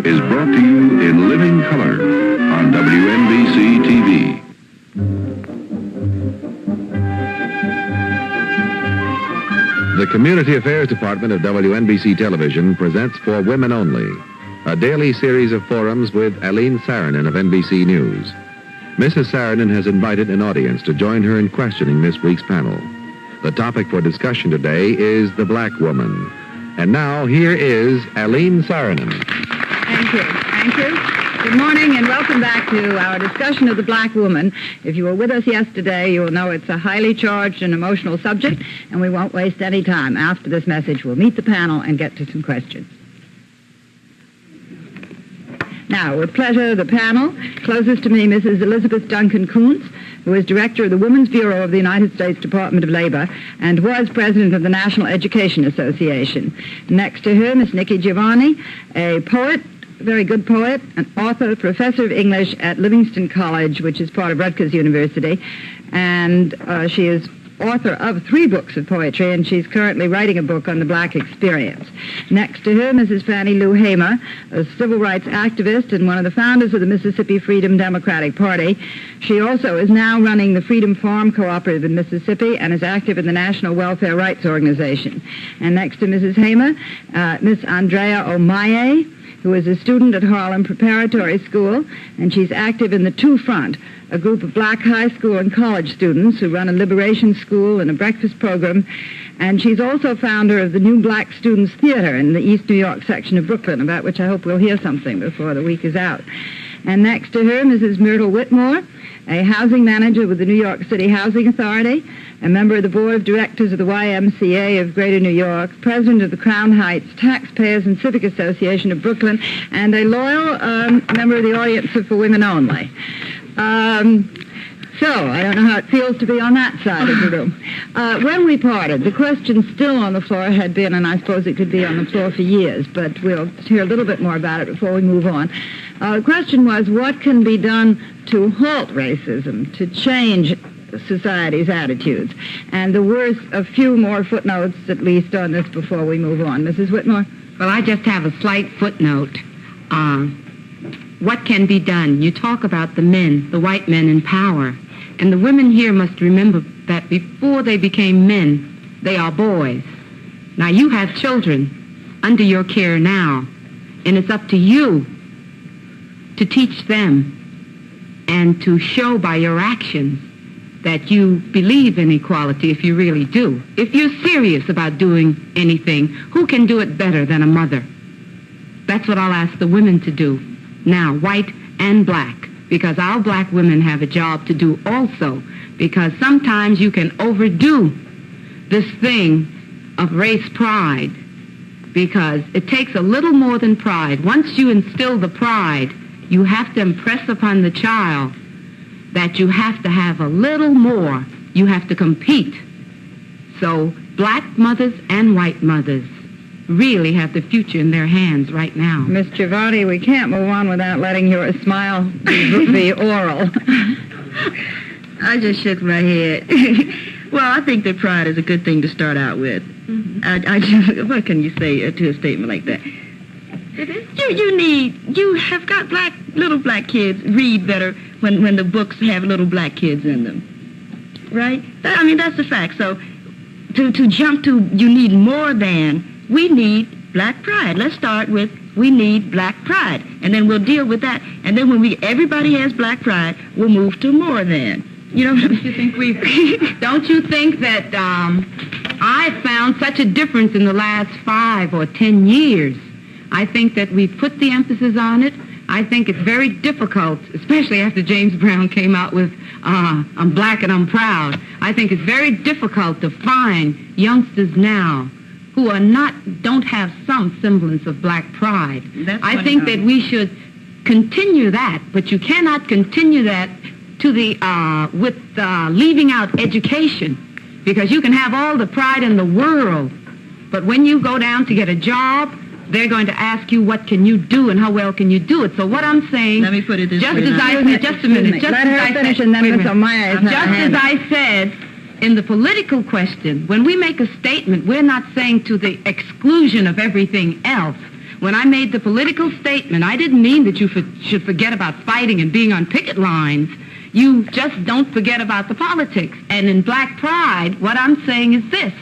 is brought to you in living color on WNBC TV. The Community Affairs Department of WNBC Television presents For Women Only, a daily series of forums with Aline Saarinen of NBC News. Mrs. Saarinen has invited an audience to join her in questioning this week's panel. The topic for discussion today is the black woman. And now, here is Aline Saarinen. Thank you. Thank you. Good morning and welcome back to our discussion of the black woman. If you were with us yesterday, you will know it's a highly charged and emotional subject, and we won't waste any time. After this message, we'll meet the panel and get to some questions. Now, with pleasure, the panel. Closest to me, Mrs. Elizabeth Duncan Kuntz, who is director of the Women's Bureau of the United States Department of Labor and was president of the National Education Association. Next to her, Miss Nikki Giovanni, a poet, a very good poet, an author, professor of English at Livingston College, which is part of Rutgers University, and she is author of 3 books of poetry, and she's currently writing a book on the black experience. Next to her, Mrs. Fannie Lou Hamer, a civil rights activist and one of the founders of the Mississippi Freedom Democratic Party. She also is now running the Freedom Farm Cooperative in Mississippi and is active in the National Welfare Rights Organization. And next to Mrs. Hamer, Miss Andrea Omaye, who is a student at Harlem Preparatory School, and she's active in the Two Front, a group of black high school and college students who run a liberation school and a breakfast program. And she's also founder of the New Black Students Theater in the East New York section of Brooklyn, about which I hope we'll hear something before the week is out. And next to her, Mrs. Myrtle Whitmore, a housing manager with the New York City Housing Authority, a member of the board of directors of the YMCA of Greater New York, president of the Crown Heights Taxpayers and Civic Association of Brooklyn, and a loyal member of the audience of For Women Only. So, I don't know how it feels to be on that side of the room. When we parted, the question still on the floor had been, and I suppose it could be on the floor for years, but we'll hear a little bit more about it before we move on. The question was, what can be done to halt racism, to change society's attitudes? And there were a few more footnotes, at least, on this before we move on. Mrs. Whitmore? Well, I just have a slight footnote. What can be done? You talk about the men, the white men in power. And the women here must remember that before they became men, they are boys. Now, you have children under your care now, and it's up to you to teach them and to show by your actions that you believe in equality, if you really do. If you're serious about doing anything, who can do it better than a mother? That's what I'll ask the women to do now, white and black, because our black women have a job to do also, because sometimes you can overdo this thing of race pride, because it takes a little more than pride. Once you instill the pride, you have to impress upon the child that you have to have a little more. You have to compete. So black mothers and white mothers really have the future in their hands right now. Miss Giovanni, we can't move on without letting your smile be oral. I just shook my head. Well, I think that pride is a good thing to start out with. Mm-hmm. What can you say to a statement like that? You have got little black kids read better when the books have little black kids in them, right? That's the fact. So to jump to you need more than, we need black pride. Let's start with we need black pride, and then we'll deal with that. And then when everybody has black pride, we'll move to more than. You know, don't you think that I found such a difference in the last 5 or 10 years? I think that we've put the emphasis on it. I think it's very difficult, especially after James Brown came out with I'm black and I'm proud. I think it's very difficult to find youngsters now who don't have some semblance of black pride. I think that we should continue that, but you cannot continue that to with leaving out education, because you can have all the pride in the world, but when you go down to get a job, they're going to ask you what can you do and how well can you do it. So what I'm saying, let me put it this way. Just a minute. Let her finish and then Ms. O'Maya. Just as I said, in the political question, when we make a statement, we're not saying to the exclusion of everything else, When I made the political statement, I didn't mean that you should forget about fighting and being on picket lines. You just don't forget about the politics. And in Black Pride, what I'm saying is this.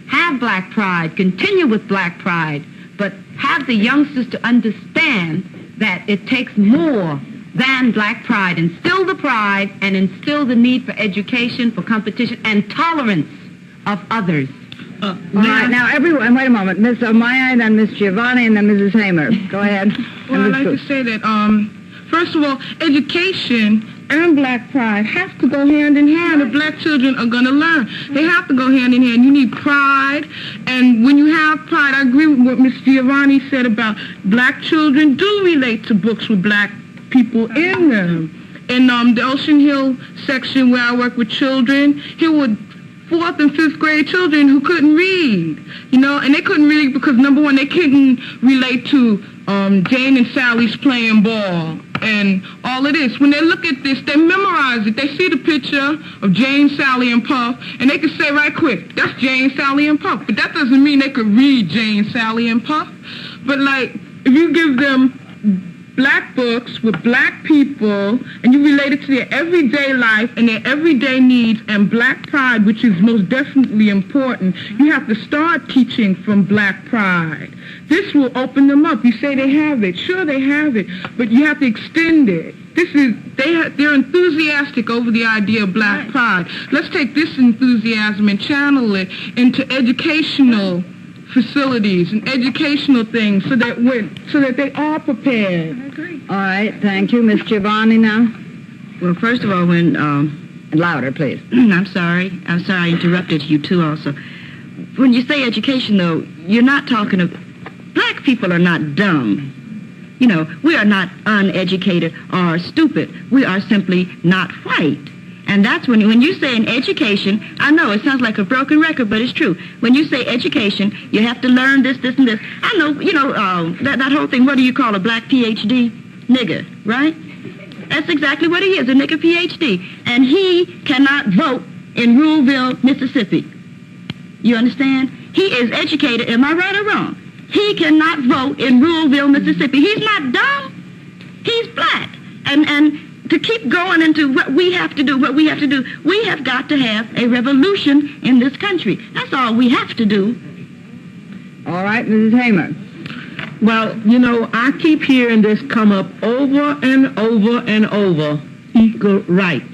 Have Black Pride, continue with Black Pride, but have the youngsters to understand that it takes more than Black Pride. Instill the pride and instill the need for education, for competition, and tolerance of others. All right, now everyone, wait a moment. Miss O'Maya, then Miss Giovanni, and then Mrs. Hamer. Go ahead. Well, I'd like to say that, first of all, education and Black Pride have to go hand in hand if Black children are going to learn. They have to go hand in hand. You need pride, and when you have pride, I agree with what Miss Giovanni said about Black children do relate to books with Black people in them. In the Ocean Hill section where I work with children, here were 4th and 5th grade children who couldn't read, and they couldn't read because, number one, they couldn't relate to Jane and Sally's playing ball and all of this. When they look at this, they memorize it. They see the picture of Jane, Sally, and Puff, and they can say right quick, that's Jane, Sally, and Puff. But that doesn't mean they could read Jane, Sally, and Puff. But, if you give them Black books with Black people, and you relate it to their everyday life and their everyday needs, and Black Pride, which is most definitely important, you have to start teaching from Black Pride. This will open them up. You say they have it. Sure, they have it, but you have to extend it. They're enthusiastic over the idea of Black Pride. Let's take this enthusiasm and channel it into educational facilities and educational things so that they are prepared. I agree. All right, thank you. Miss Giovanni now. Well, first of all, when... And louder, please. I'm sorry I interrupted you too also. When you say education, though, you're not talking of... Black people are not dumb. We are not uneducated or stupid. We are simply not white. And that's when you say in education, I know it sounds like a broken record, but it's true. When you say education, you have to learn this, this, and this. I know, that whole thing, what do you call a Black PhD? Nigger, right? That's exactly what he is, a nigger PhD. And he cannot vote in Ruleville, Mississippi. You understand? He is educated, am I right or wrong? He cannot vote in Ruleville, Mississippi. He's not dumb. He's Black. And to keep going into what we have to do, we have got to have a revolution in this country. That's all we have to do. All right, Mrs. Hamer. Well, I keep hearing this come up over and over and over, equal rights.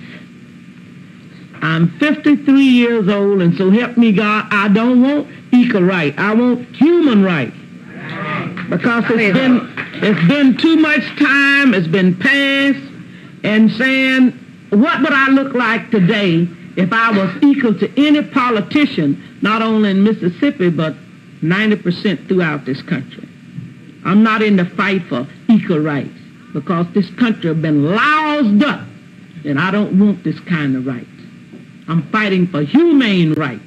I'm 53 years old, and so help me God, I don't want equal rights. I want human rights. Because it's been too much time, it's been passed, and saying, what would I look like today if I was equal to any politician, not only in Mississippi, but 90% throughout this country? I'm not in the fight for equal rights because this country has been loused up, and I don't want this kind of rights. I'm fighting for humane rights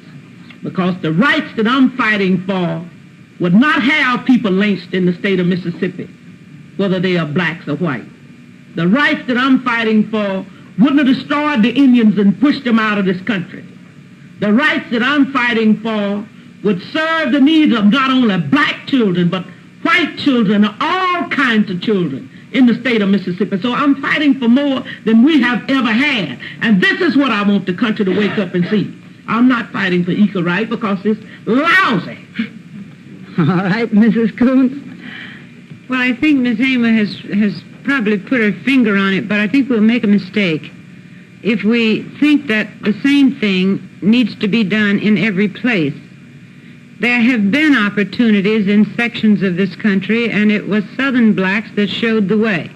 because the rights that I'm fighting for would not have people lynched in the state of Mississippi, whether they are blacks or white. The rights that I'm fighting for wouldn't have destroyed the Indians and pushed them out of this country. The rights that I'm fighting for would serve the needs of not only Black children, but white children, all kinds of children in the state of Mississippi. So I'm fighting for more than we have ever had. And this is what I want the country to wake up and see. I'm not fighting for equal rights because it's lousy. All right, Mrs. Coons. Well, I think Ms. Hamer has probably put her finger on it, but I think we'll make a mistake if we think that the same thing needs to be done in every place. There have been opportunities in sections of this country, and it was Southern blacks that showed the way.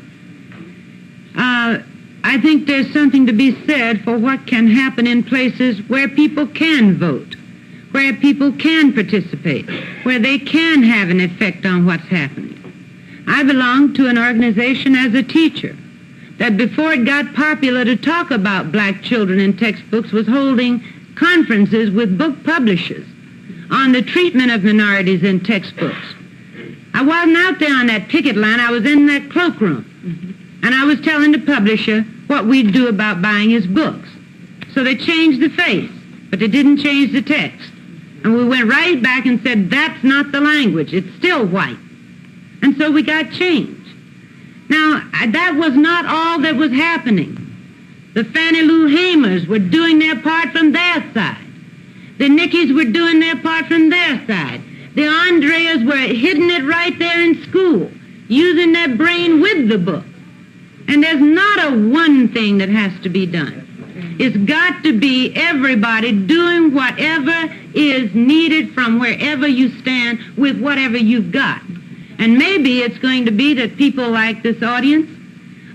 I think there's something to be said for what can happen in places where people can vote, where people can participate, where they can have an effect on what's happening. I belonged to an organization as a teacher that before it got popular to talk about Black children in textbooks was holding conferences with book publishers on the treatment of minorities in textbooks. I wasn't out there on that picket line. I was in that cloakroom. And I was telling the publisher what we'd do about buying his books. So they changed the face, but they didn't change the text. And we went right back and said, that's not the language. It's still white. And so we got change. Now, that was not all that was happening. The Fannie Lou Hamers were doing their part from their side. The Nickis were doing their part from their side. The Andreas were hitting it right there in school, using their brain with the book. And there's not a one thing that has to be done. It's got to be everybody doing whatever is needed from wherever you stand with whatever you've got. And maybe it's going to be that people like this audience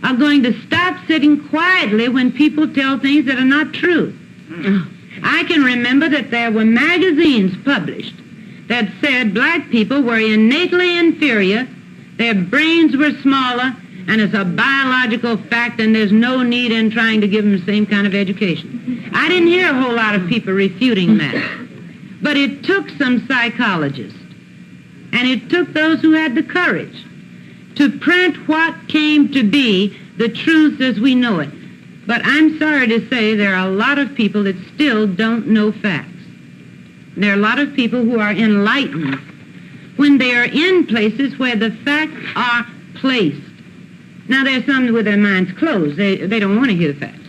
are going to stop sitting quietly when people tell things that are not true. I can remember that there were magazines published that said black people were innately inferior, their brains were smaller, and it's a biological fact, and there's no need in trying to give them the same kind of education. I didn't hear a whole lot of people refuting that. But it took some psychologists, and it took those who had the courage to print what came to be the truth as we know it. But I'm sorry to say there are a lot of people that still don't know facts. There are a lot of people who are enlightened when they are in places where the facts are placed. Now, there's some with their minds closed. They don't want to hear the facts.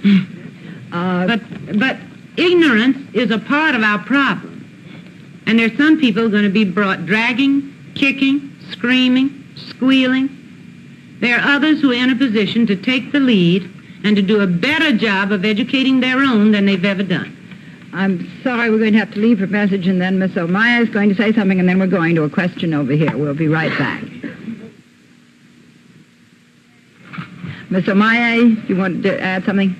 But ignorance is a part of our problem. And there's some people going to be brought dragging, kicking, screaming, squealing. There are others who are in a position to take the lead and to do a better job of educating their own than they've ever done. I'm sorry, we're going to have to leave for message, and then Miss Omaya is going to say something, and then we're going to a question over here. We'll be right back. Miss Omaya, you want to add something?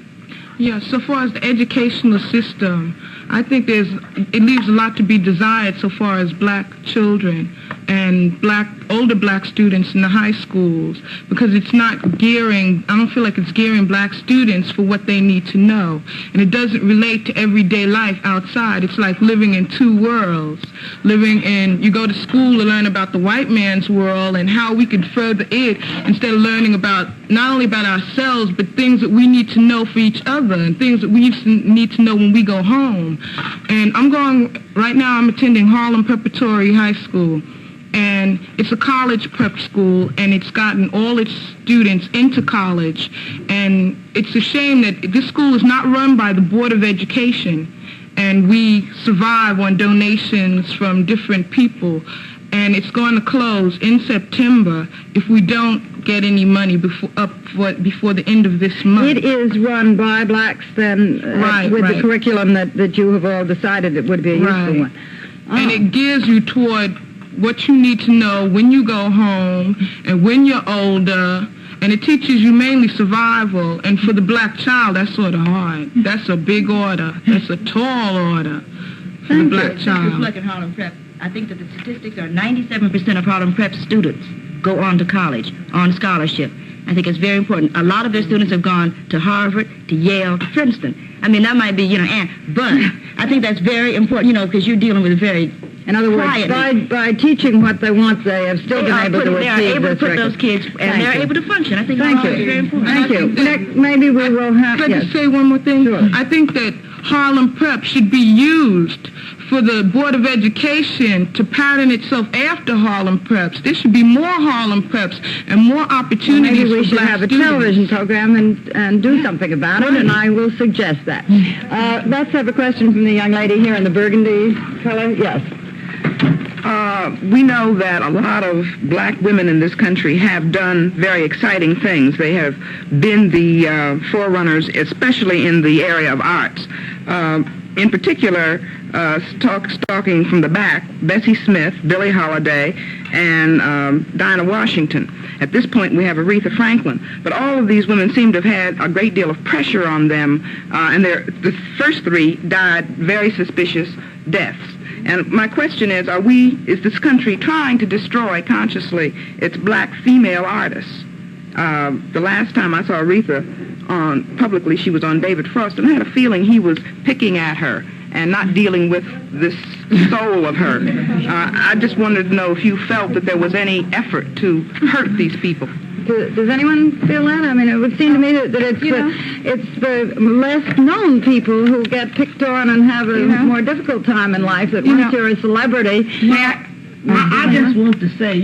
Yeah, so far as the educational system, I think it leaves a lot to be desired so far as black children and older black students in the high schools, because it's not I don't feel like it's gearing black students for what they need to know. And it doesn't relate to everyday life outside. It's like living in two worlds. You go to school to learn about the white man's world and how we could further it instead of learning about, not only about ourselves, but things that we need to know for each other and things that we need to know when we go home. And right now I'm attending Harlem Preparatory High School. And it's a college prep school, and it's gotten all its students into college. And it's a shame that this school is not run by the Board of Education, and we survive on donations from different people. And it's going to close in September if we don't get any money before the end of this month. It is run by blacks, then, with the curriculum that you have all decided it would be a useful one. And it gears you toward what you need to know when you go home and when you're older, and it teaches you mainly survival. And for the black child, that's sort of hard. That's a big order. That's a tall order for the black child. If you look at Harlem Prep, I think that the statistics are 97% of Harlem Prep students go on to college on scholarship. I think it's very important. A lot of their students have gone to Harvard, to Yale, to Princeton. I mean, that might be, but I think that's very important, because you're dealing with a very... In other words, by teaching what they want, they have still been able to achieve this. They are able to put those kids, and they're able to function. I think that's very important. Thank you. Maybe we will have... Can I just say one more thing? Sure. I think that Harlem Prep should be used for the Board of Education to pattern itself after Harlem Preps. There should be more Harlem Preps and more opportunities for black students. Maybe we should have a television program and do something about it, and I will suggest that. Let's have a question from the young lady here in the burgundy color. Yes. We know that a lot of black women in this country have done very exciting things. They have been the forerunners, especially in the area of arts. In particular, stalking from the back, Bessie Smith, Billie Holiday, and Dinah Washington. At this point, we have Aretha Franklin. But all of these women seem to have had a great deal of pressure on them, and the first three died very suspicious deaths. And my question is this country trying to destroy consciously its black female artists? The last time I saw Aretha publicly, she was on David Frost, and I had a feeling he was picking at her and not dealing with this soul of her. I just wanted to know if you felt that there was any effort to hurt these people. Does anyone feel that? I mean, it would seem to me that it's the less known people who get picked on and have a more difficult time in life. That once you're a celebrity... I just want to say,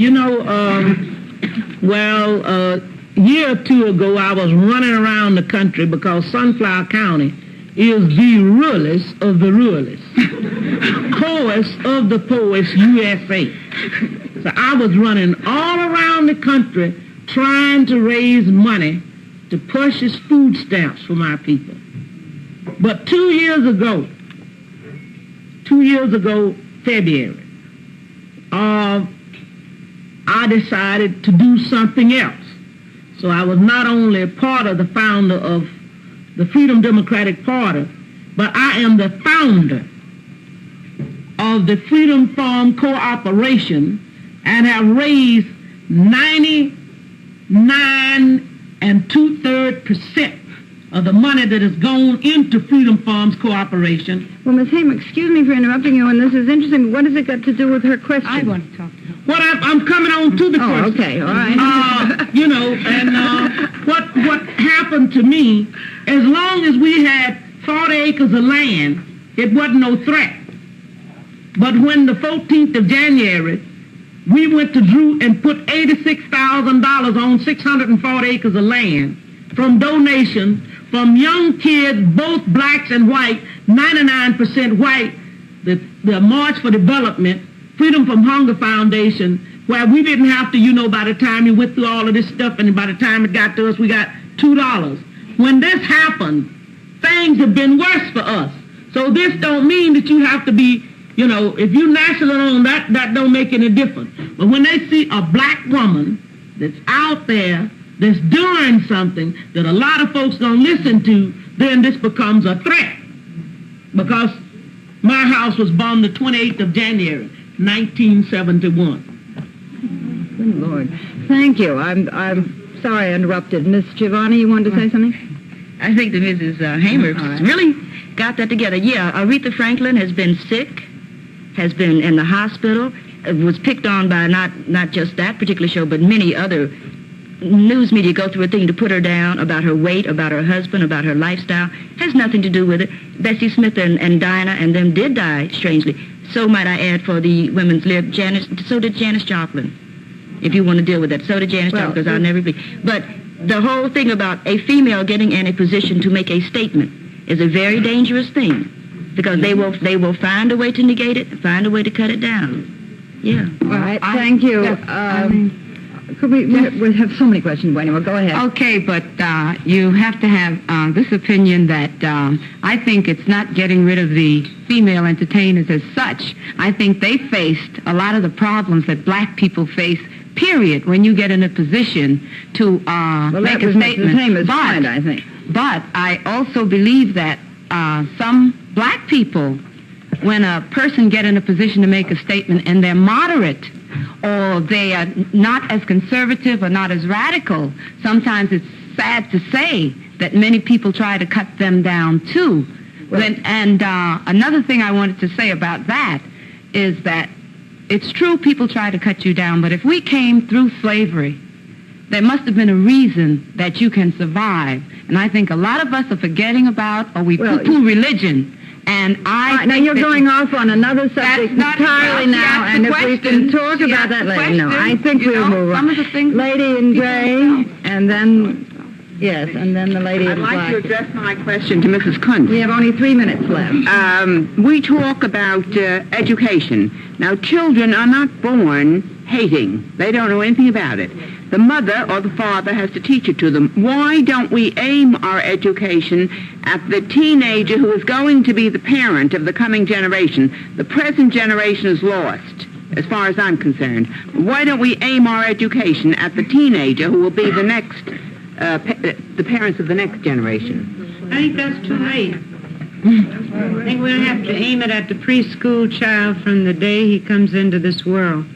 Well, a year or two ago, I was running around the country because Sunflower County is the ruralest of the ruralest, poorest of the poorest USA. So I was running all around the country trying to raise money to purchase food stamps for my people. But 2 years ago, February, I decided to do something else. So I was not only a part of the founder of the Freedom Democratic Party, but I am the founder of the Freedom Farm Corporation and have raised 99 2/3% of the money that has gone into Freedom Farms Corporation. Well, Ms. Hamer, excuse me for interrupting you, and this is interesting, but what has it got to do with her question? I want to talk to her. What I'm coming on to the question. Oh, okay, all right. What happened to me, as long as we had 40 acres of land, it wasn't no threat. But when the 14th of January, we went to Drew and put $86,000 on 640 acres of land from donations from young kids, both blacks and white, 99% white, the March for Development, Freedom from Hunger Foundation, where we didn't have to, by the time you went through all of this stuff and by the time it got to us, we got $2. When this happened, things have been worse for us. So this don't mean that you have to be, if you national on that don't make any difference. But when they see a black woman that's out there, that's doing something that a lot of folks don't listen to, then this becomes a threat. Because my house was bombed the 28th of January, 1971. Good Lord. Thank you. I'm sorry I interrupted. Miss Giovanni, you wanted to say something? I think that Mrs. Hamer really got that together. Yeah, Aretha Franklin has been sick, has been in the hospital, was picked on by not just that particular show, but many other news media go through a thing to put her down about her weight, about her husband, about her lifestyle. Has nothing to do with it. Bessie Smith and Dinah and them did die, strangely. So might I add for the women's lib, so did Janis Joplin, if you want to deal with that. So did Janis Joplin, because I'll never be. But the whole thing about a female getting in a position to make a statement is a very dangerous thing, because they will find a way to negate it, find a way to cut it down. Yeah. All right, thank you. We have so many questions, Wendy. Well, go ahead. Okay, but you have to have this opinion that I think it's not getting rid of the female entertainers as such. I think they faced a lot of the problems that black people face, period, when you get in a position to make a statement. But I also believe that some black people, when a person get in a position to make a statement and they're moderate, or they are not as conservative or not as radical, sometimes it's sad to say that many people try to cut them down too. And another thing I wanted to say about that is that it's true people try to cut you down, but if we came through slavery, there must have been a reason that you can survive. And I think a lot of us are forgetting about, or we poo-poo religion. And now you're going off on another subject entirely now, and if we can talk about that later. No, I think we'll move on. Lady in gray, and then, yes, and then the lady in black. I'd like to address my question to Mrs. Kuntz. We have only 3 minutes left. We talk about education. Now, children are not born hating. They don't know anything about it. The mother or the father has to teach it to them. Why don't we aim our education at the teenager who is going to be the parent of the coming generation? The present generation is lost, as far as I'm concerned. Why don't we aim our education at the teenager who will be the next, the parents of the next generation? I think that's too late. I think we'll have to aim it at the preschool child from the day he comes into this world,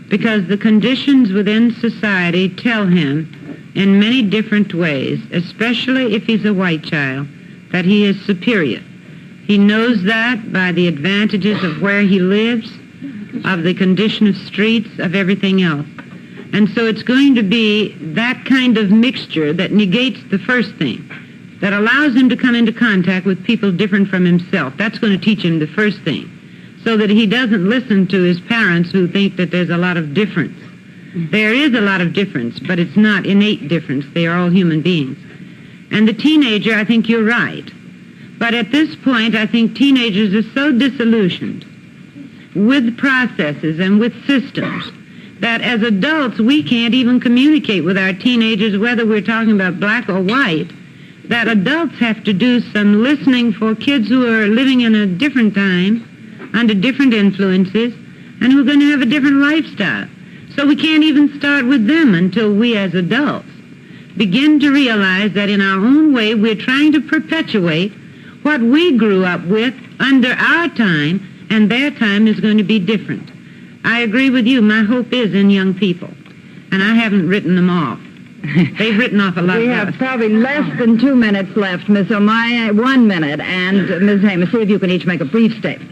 because the conditions within society tell him in many different ways, especially if he's a white child, that he is superior. He knows that by the advantages of where he lives, of the condition of streets, of everything else. And so it's going to be that kind of mixture that negates the first thing, that allows him to come into contact with people different from himself. That's going to teach him the first thing, so that he doesn't listen to his parents who think that there's a lot of difference. There is a lot of difference, but it's not innate difference. They are all human beings. And the teenager, I think you're right. But at this point, I think teenagers are so disillusioned with processes and with systems that as adults, we can't even communicate with our teenagers, whether we're talking about black or white, that adults have to do some listening for kids who are living in a different time, under different influences, and who are going to have a different lifestyle. So we can't even start with them until we as adults begin to realize that in our own way, we're trying to perpetuate what we grew up with under our time, and their time is going to be different. I agree with you. My hope is in young people, and I haven't written them off. They've written off a lot We of have us. probably less than 2 minutes left, Miss O'Maya, 1 minute, and Ms. Hamer, see if you can each make a brief statement.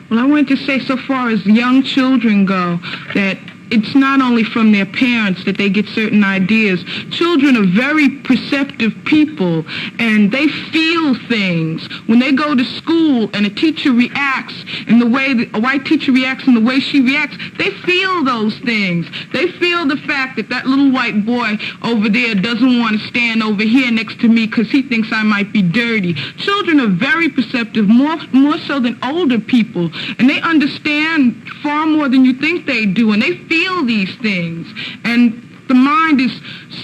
Well, I wanted to say, so far as young children go, that it's not only from their parents that they get certain ideas. Children are very perceptive people, and they feel things. When they go to school and a teacher reacts in the way a white teacher reacts in the way she reacts, they feel those things. They feel the fact that that little white boy over there doesn't want to stand over here next to me because he thinks I might be dirty. Children are very perceptive, more so than older people, and they understand far more than you think they do, and they feel these things, and the mind is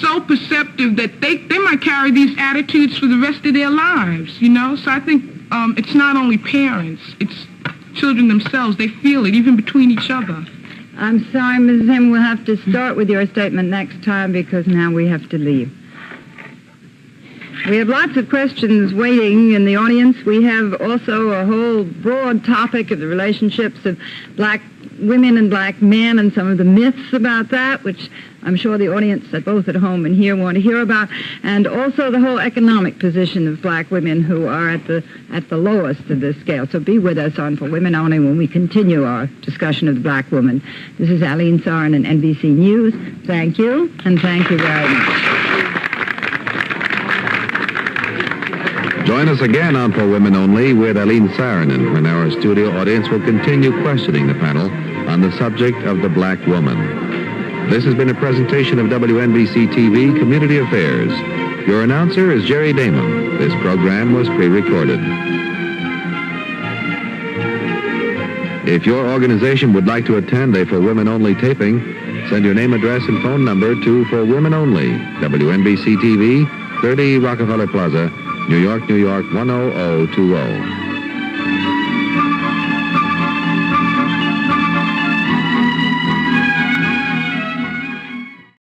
so perceptive that they might carry these attitudes for the rest of their lives, you know. So I think it's not only parents, it's children themselves. They feel it even between each other. I'm sorry, Mrs. Hamer, we'll have to start with your statement next time because now we have to leave. We have lots of questions waiting in the audience. We have also a whole broad topic of the relationships of black women and black men and some of the myths about that, which I'm sure the audience both at home and here want to hear about, and also the whole economic position of black women who are at the lowest of this scale. So be with us on For Women Only when we continue our discussion of the black woman. This is Aline Sarin and NBC News. Thank you, and thank you very much. Join us again on For Women Only with Aline Saarinen when our studio audience will continue questioning the panel on the subject of the black woman. This has been a presentation of WNBC TV Community Affairs. Your announcer is Jerry Damon. This program was pre-recorded. If your organization would like to attend a For Women Only taping, send your name, address, and phone number to For Women Only, WNBC TV, 30 Rockefeller Plaza, New York, 10020.